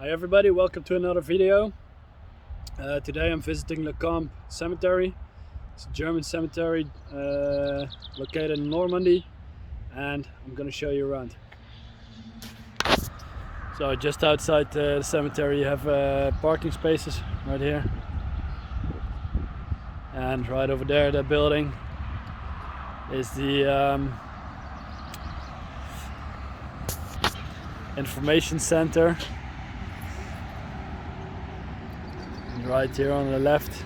Hi everybody, welcome to another video. Today I'm visiting the Cambe cemetery. It's a German cemetery located in Normandy, and I'm gonna show you around. So just outside the cemetery you have parking spaces right here. And right over there, that building is the information center. And right here on the left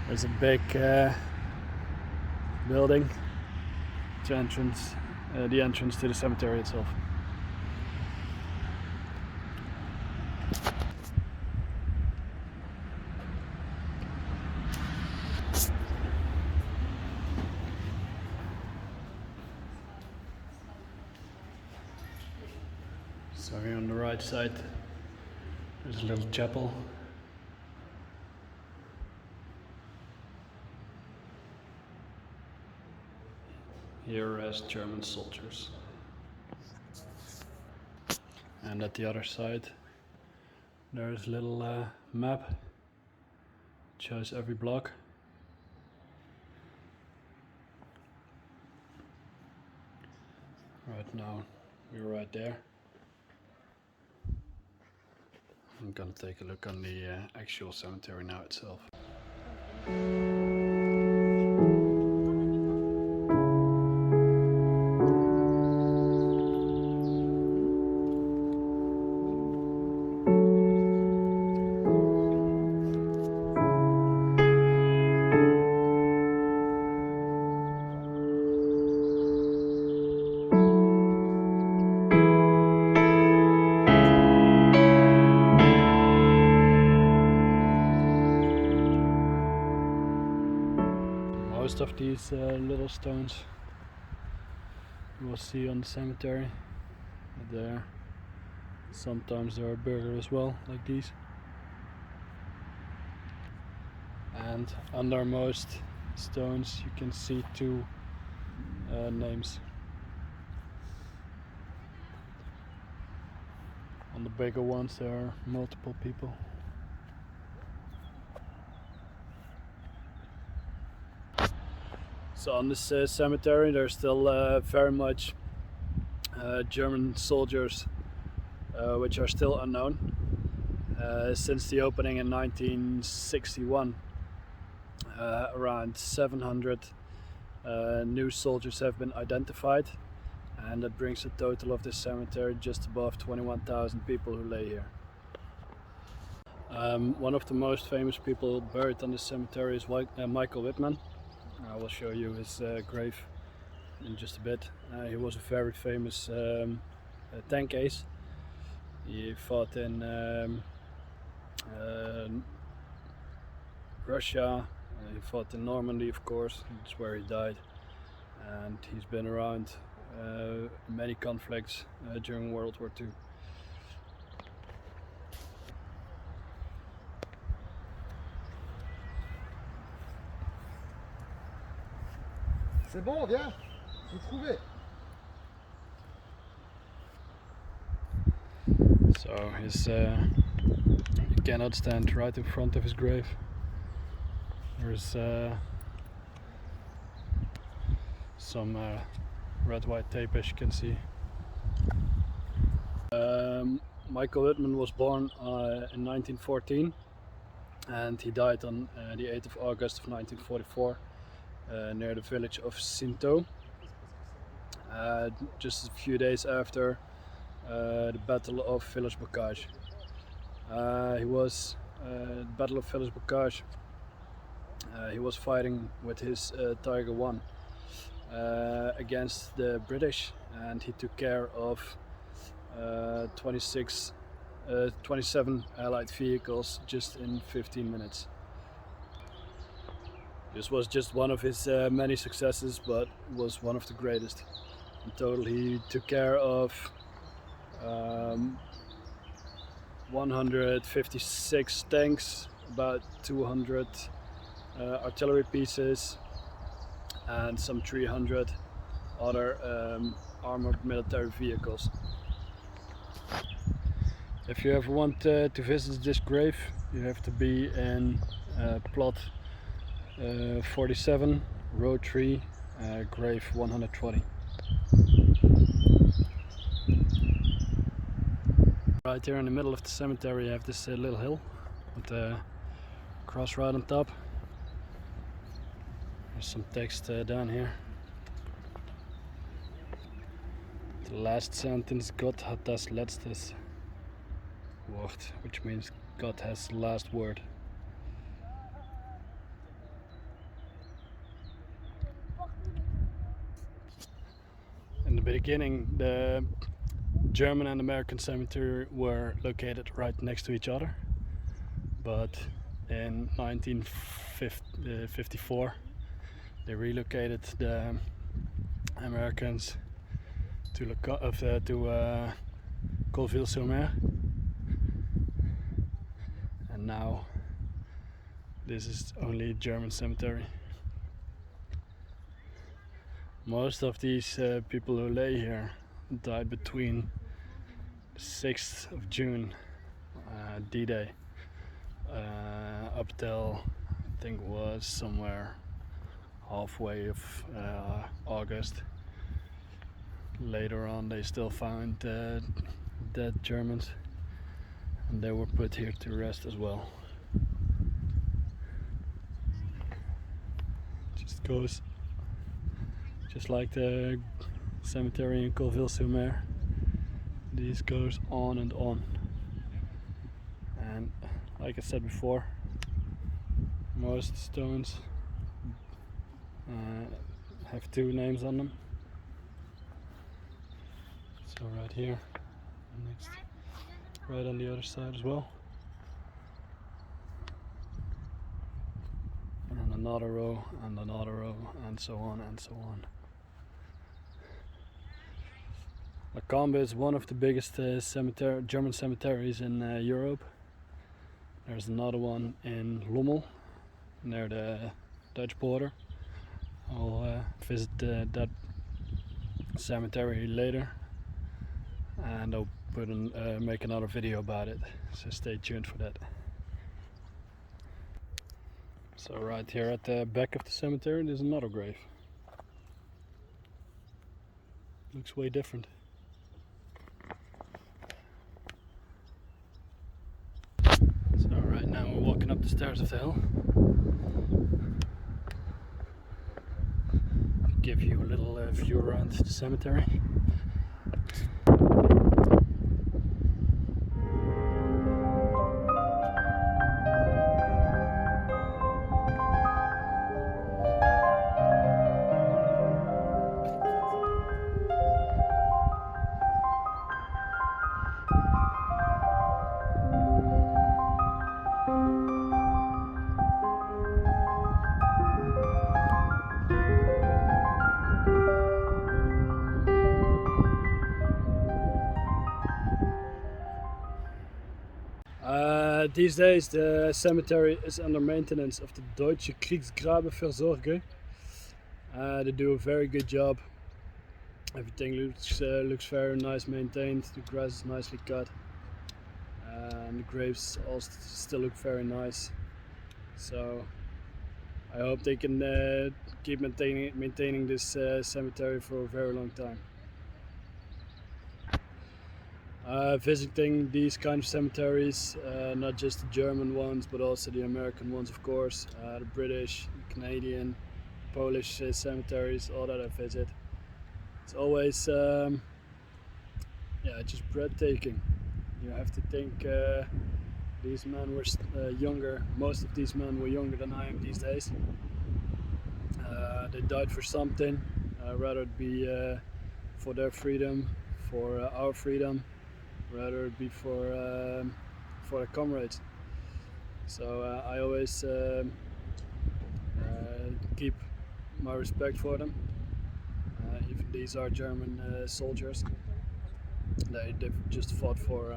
there's a big building, the entrance to the cemetery itself. So here on the right side there's a little chapel. Here rest German soldiers. And at the other side there's a little map. It shows every block. Right now we're right there. I'm gonna take a look on the actual cemetery now itself. Most of these little stones you will see on the cemetery. There, sometimes there are bigger as well, like these. And under most stones you can see two names. On the bigger ones there are multiple people. So on this cemetery there's still very much German soldiers which are still unknown. Since the opening in 1961, around 700 new soldiers have been identified, and that brings the total of this cemetery just above 21,000 people who lay here. One of the most famous people buried on this cemetery is Michael Wittmann. I will show you his grave in just a bit. He was a very famous tank ace. He fought in Russia, he fought in Normandy, of course, that's where he died, and he's been around many conflicts during World War II. C'est bon, viens, j'ai trouvé. So he cannot stand right in front of his grave. There's some red-white tape, as you can see. Michael Wittmann was born in 1914, and he died on the 8th of August of 1944 near the village of Sinto, just a few days after the Battle of Villers-Bocage. The Battle of Villers-Bocage, he was fighting with his Tiger I against the British, and he took care of 27 Allied vehicles just in 15 minutes. This was just one of his many successes, but was one of the greatest. In total he took care of 156 tanks, about 200 artillery pieces, and some 300 other armored military vehicles. If you ever want to visit this grave, you have to be in plot 47, row 3, grave 120. Right here in the middle of the cemetery you have this little hill with a cross right on top. There's some text down here. The last sentence, God hat das letztes Wort, which means God has the last word. In the beginning, the German and American cemetery were located right next to each other, but in 1954 they relocated the Americans to Colville-sur-Mer, and now this is only a German cemetery. Most of these people who lay here died between the 6th of June, D-Day, up till I think it was somewhere halfway of August. Later on they still found dead Germans, and they were put here to rest as well. Just goes just like the cemetery in Colville-sur-Mer. This goes on and on. And like I said before, most stones have two names on them. So right here, next, right on the other side as well. And another row, and another row, and so on and so on. Cambe is one of the biggest German cemeteries in Europe. There's another one in Lommel, near the Dutch border. I'll visit that cemetery later, and I'll make another video about it, so stay tuned for that. So right here at the back of the cemetery there's another grave. Looks way different. So right now we're walking up the stairs of the hill. Give you a little view around the cemetery. These days the cemetery is under maintenance of the Deutsche Kriegsgrabenversorgung. They do a very good job. Everything looks very nice maintained. The grass is nicely cut, and the graves all still look very nice. So I hope they can keep maintaining this cemetery for a very long time. Visiting these kind of cemeteries, not just the German ones but also the American ones, of course, the British, the Canadian, Polish cemeteries, all that I visit. It's always just breathtaking. You have to think these men were younger, most of these men were younger than I am these days. They died for something, rather it be for their freedom, for our freedom, rather it be for the comrades. So I always keep my respect for them. Even these are German soldiers. They just fought for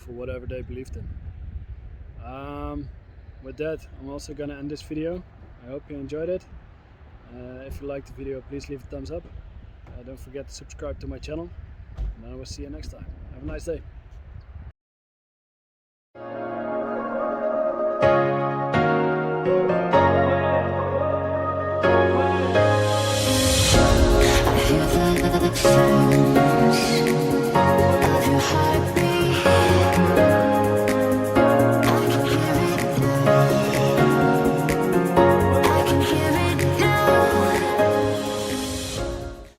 whatever they believed in. With that, I'm also gonna end this video. I hope you enjoyed it. If you liked the video, please leave a thumbs up. Don't forget to subscribe to my channel, and I will see you next time. Have a nice day. I hear the